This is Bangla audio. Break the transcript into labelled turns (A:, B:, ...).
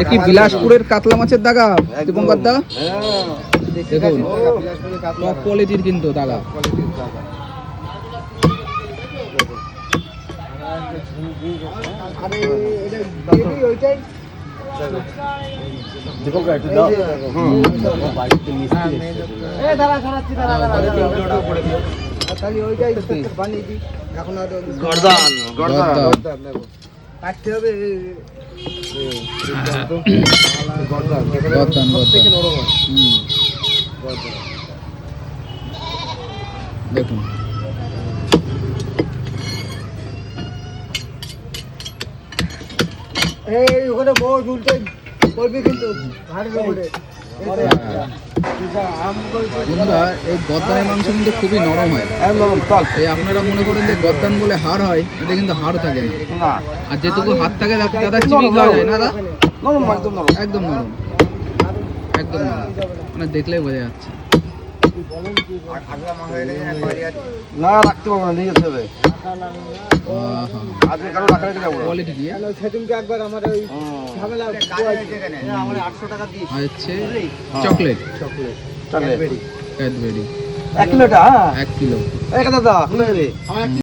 A: কি বিলাসপুরের কাতলা মাছের দাগা দীপঙ্কর দা? দেখুন টপ কোয়ালিটির কিন্তু দাগা। দেখুন
B: ওখানে বহুত উল্টে করবি কিন্তু
A: বন্ধুরা এই গদ্দানের মাংস কিন্তু খুবই নরম হয়। এই আপনারা মনে করেন যে গদ্দান বলে হাড় হয়, এটা কিন্তু হাড় থাকে না। আর যেটুকু হাত থাকে দাদা চিবি খাওয়া যায় না দাদা? একদম নরম, একদম নরম, মানে দেখলেই বোঝা যাচ্ছে।
B: না রাখতে পারবো না, নিয়ে যেতে হবে।
A: কোয়ালিটি দিয়ে হচ্ছে চকলেট, ক্যাডবেরি 1 কিলো। 1 কিলো দাদা।